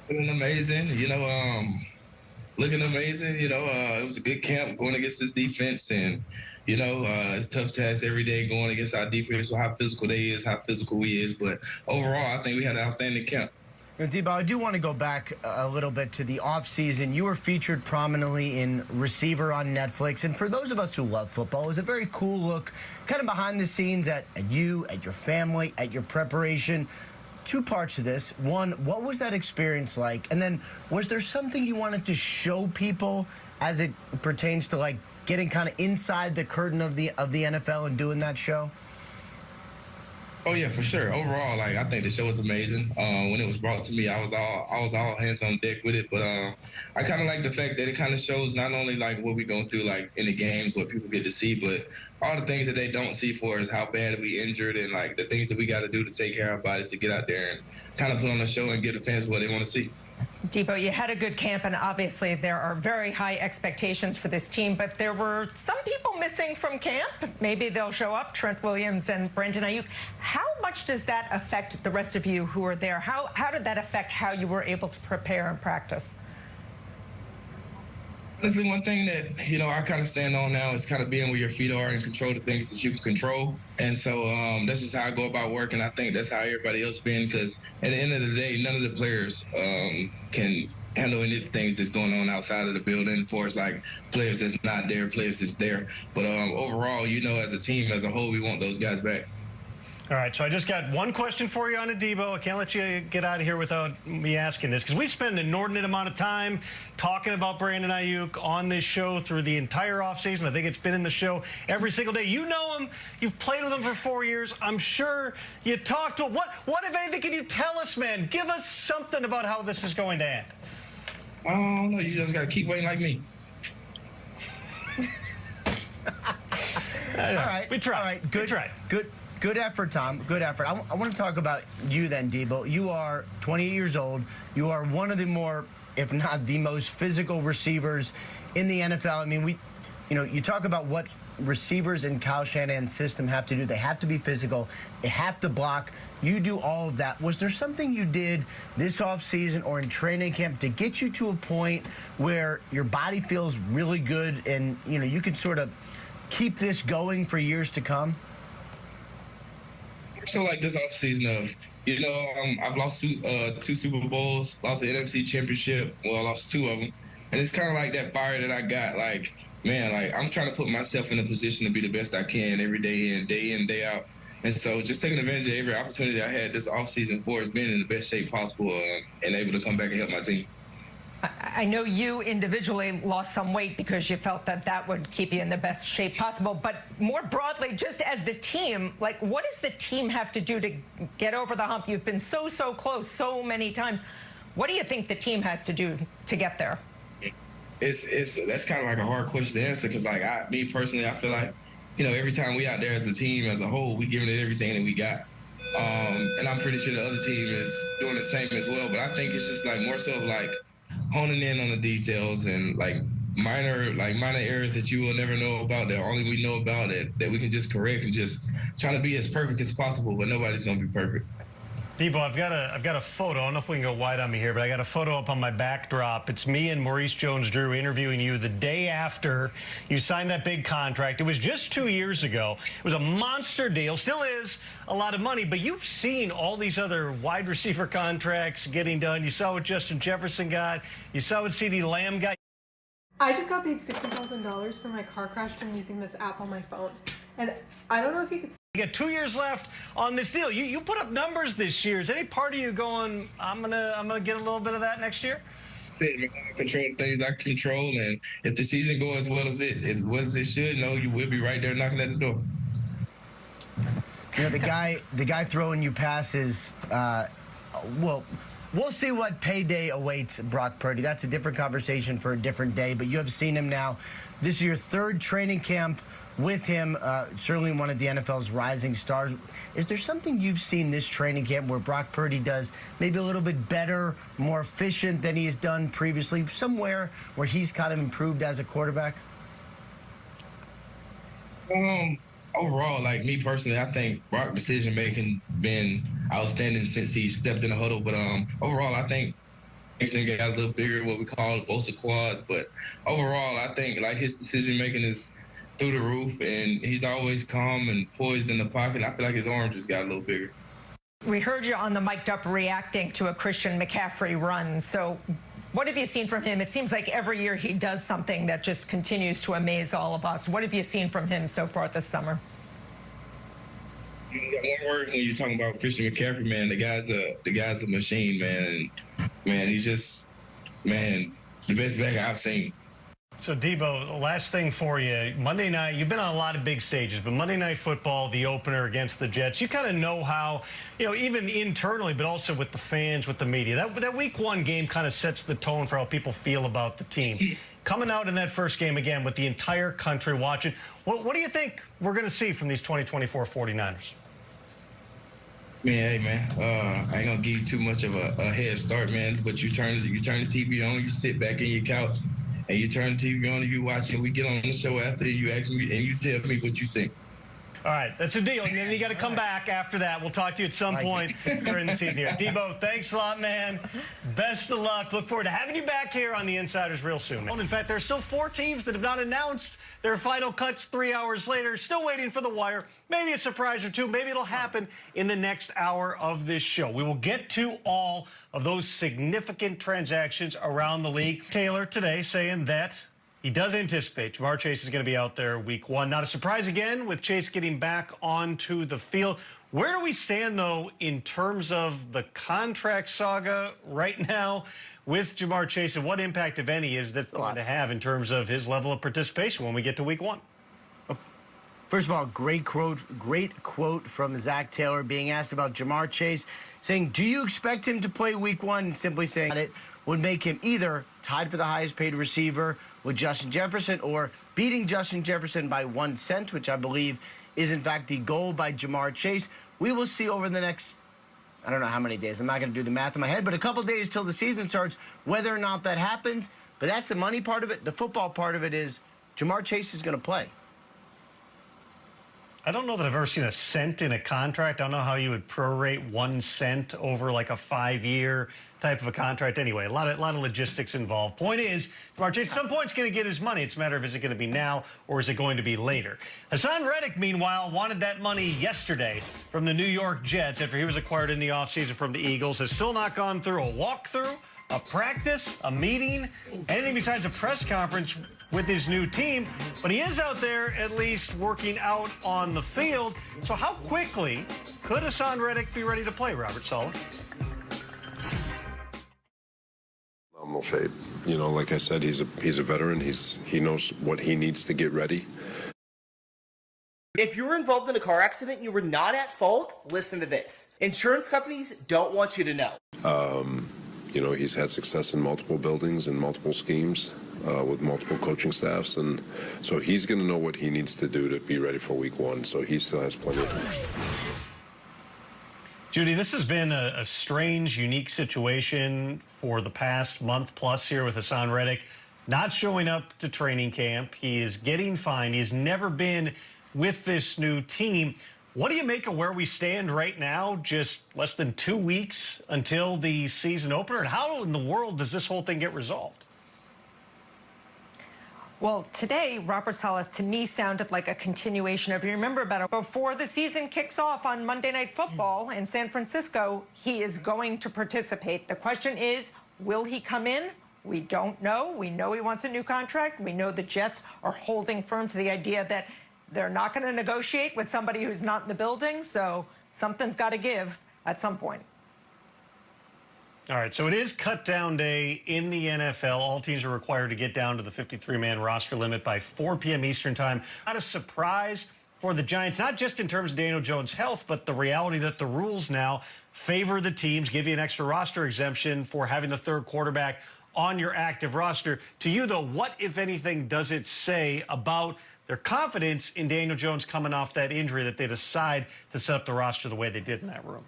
Feeling amazing, looking amazing. It was a good camp going against this defense, and it's tough task every day going against our defense. How physical they is, how physical we is, but overall, I think we had an outstanding camp. Deebo, I do want to go back a little bit to the offseason. You were featured prominently in Receiver on Netflix. And for those of us who love football, it was a very cool look, kind of behind the scenes at you, at your family, at your preparation. Two parts to this. One, what was that experience like? And then, was there something you wanted to show people as it pertains to, like, getting kind of inside the curtain of the NFL and doing that show? Oh yeah, for sure. Overall, I think the show was amazing. When it was brought to me, I was all hands on deck with it. But I kind of like the fact that it kind of shows not only like what we go through like in the games, what people get to see, but all the things that they don't see for us, how bad we injured, and like the things that we got to do to take care of our bodies to get out there and kind of put on a show and give the fans what they want to see. Deebo, you had a good camp, and obviously there are very high expectations for this team, but there were some people missing from camp. Maybe they'll show up, Trent Williams and Brandon Aiyuk. How much does that affect the rest of you who are there? How did that affect how you were able to prepare and practice? Honestly, one thing that, I kind of stand on now is kind of being where your feet are and control the things that you can control. And so that's just how I go about work, and I think that's how everybody else been, because at the end of the day, none of the players can handle any of the things that's going on outside of the building for us, like players that's not there, players that's there. But overall, as a team, as a whole, we want those guys back. All right, so I just got one question for you on Deebo. I can't let you get out of here without me asking this, because we've spent an inordinate amount of time talking about Brandon Aiyuk on this show through the entire offseason. I think it's been in the show every single day. You know him. You've played with him for 4 years. I'm sure you talked to him. What, if anything, can you tell us, man? Give us something about how this is going to end. I don't know. You just got to keep waiting like me. All right. We tried. All right. Good. We tried. Good effort, Tom. Good effort. I want to talk about you then, Deebo. You are 28 years old. You are one of the more, if not the most physical receivers in the NFL. I mean, you talk about what receivers in Kyle Shanahan's system have to do. They have to be physical. They have to block. You do all of that. Was there something you did this offseason or in training camp to get you to a point where your body feels really good and, you can sort of keep this going for years to come? So like this offseason I've lost two Super Bowls, lost the NFC Championship. Well, I lost two of them. And it's kind of like that fire that I got. Like, man, I'm trying to put myself in a position to be the best I can every day in, day out. And so just taking advantage of every opportunity I had this offseason for is being in the best shape possible and able to come back and help my team. I know you individually lost some weight because you felt that would keep you in the best shape possible. But more broadly, just as the team, like, what does the team have to do to get over the hump? You've been so close so many times. What do you think the team has to do to get there? That's kind of like a hard question to answer, because me personally, I feel like, every time we out there as a team, as a whole, we giving it everything that we got. And I'm pretty sure the other team is doing the same as well. But I think it's just more so of honing in on the details and minor errors that you will never know about, that only we know about, that we can just correct, and just trying to be as perfect as possible, but nobody's going to be perfect. Deebo, I've got a photo. I don't know if we can go wide on me here, but I got a photo up on my backdrop. It's me and Maurice Jones-Drew interviewing you the day after you signed that big contract. It was just 2 years ago. It was a monster deal. Still is a lot of money, but you've seen all these other wide receiver contracts getting done. You saw what Justin Jefferson got. You saw what CeeDee Lamb got. I just got paid $60,000 for my car crash from using this app on my phone. And I don't know if you could... You got 2 years left on this deal. You put up numbers this year. Is any part of you going, I'm gonna get a little bit of that next year? Control the things I control, and if the season goes as well as it should, you will be right there knocking at the door. The guy throwing you passes, we'll see what payday awaits Brock Purdy. That's a different conversation for a different day, but you have seen him now. This is your third training camp with him, certainly one of the NFL's rising stars. Is there something you've seen this training camp where Brock Purdy does maybe a little bit better, more efficient than he has done previously, somewhere where he's kind of improved as a quarterback? Overall, me personally, I think Brock's decision-making been outstanding since he stepped in the huddle. But overall, I think got a little bigger, what we call the Bosa quads. But overall, I think like his decision making is through the roof, and he's always calm and poised in the pocket. I feel like his arm just got a little bigger. We heard you on the mic'd up reacting to a Christian McCaffrey run. So what have you seen from him? It seems like every year he does something that just continues to amaze all of us. What have you seen from him so far this summer? You got one word when you're talking about Christian McCaffrey, man. The guy's a machine, man. And, man, he's just, man, the best back I've seen. So, Deebo, last thing for you. Monday night, you've been on a lot of big stages, but Monday Night Football, the opener against the Jets, you kind of know how, even internally, but also with the fans, with the media. That Week 1 game kind of sets the tone for how people feel about the team. Coming out in that first game again with the entire country watching, what do you think we're going to see from these 2024 49ers? Man, hey, man, I ain't going to give you too much of a head start, man, but you turn the TV on, you sit back in your couch, and you turn the TV on and you watch it. We get on the show after, you ask me, and you tell me what you think. All right, that's a deal. And then you got to come back after that. We'll talk to you at some point during the season here. Deebo, thanks a lot, man. Best of luck. Look forward to having you back here on the Insiders real soon. In fact, there are still 4 teams that have not announced their final cuts 3 hours later. Still waiting for the wire. Maybe a surprise or two. Maybe it'll happen in the next hour of this show. We will get to all of those significant transactions around the league. Taylor today saying that he does anticipate Ja'Marr Chase is going to be out there Week 1. Not a surprise again with Chase getting back onto the field. Where do we stand, though, in terms of the contract saga right now with Ja'Marr Chase, and what impact, if any, is that going to have in terms of his level of participation when we get to Week 1? First of all, great quote from Zach Taylor being asked about Ja'Marr Chase, saying, do you expect him to play Week 1? And simply saying it would make him either tied for the highest paid receiver with Justin Jefferson or beating Justin Jefferson by 1 cent, which I believe is, in fact, the goal by Ja'Marr Chase. We will see over the next, I don't know how many days. I'm not going to do the math in my head, but a couple days till the season starts, whether or not that happens. But that's the money part of it. The football part of it is Ja'Marr Chase is going to play. I don't know that I've ever seen a cent in a contract. I don't know how you would prorate 1 cent over like a 5-year type of a contract. Anyway, a lot of logistics involved. Point is, Ja'Marr Chase at some point is going to get his money. It's a matter of is it going to be now or is it going to be later. Hassan Reddick, meanwhile, wanted that money yesterday from the New York Jets after he was acquired in the offseason from the Eagles. Has still not gone through a walkthrough, a practice, a meeting, anything besides a press conference with his new team, but he is out there at least working out on the field. So how quickly could Hassan Reddick be ready to play, Robert Saleh? Phenomenal shape. Like I said, he's a veteran. He knows what he needs to get ready. If you were involved in a car accident and you were not at fault, listen to this. Insurance companies don't want you to know. He's had success in multiple buildings and multiple schemes. With multiple coaching staffs, and so he's going to know what he needs to do to be ready for Week 1, so he still has plenty of time. Judy, this has been a strange, unique situation for the past month plus here with Hassan Reddick not showing up to training camp. He is getting fined. He has never been with this new team. What do you make of where we stand right now, just less than 2 weeks until the season opener? And how in the world does this whole thing get resolved? Well, today, Robert Saleh, to me, sounded like a continuation of, you remember about it, before the season kicks off on Monday Night Football in San Francisco, he is going to participate. The question is, will he come in? We don't know. We know he wants a new contract. We know the Jets are holding firm to the idea that they're not going to negotiate with somebody who's not in the building, so something's got to give at some point. All right, so it is cut-down day in the NFL. All teams are required to get down to the 53-man roster limit by 4 p.m. Eastern time. Not a surprise for the Giants, not just in terms of Daniel Jones' health, but the reality that the rules now favor the teams, give you an extra roster exemption for having the third quarterback on your active roster. To you, though, what, if anything, does it say about their confidence in Daniel Jones coming off that injury that they decide to set up the roster the way they did in that room?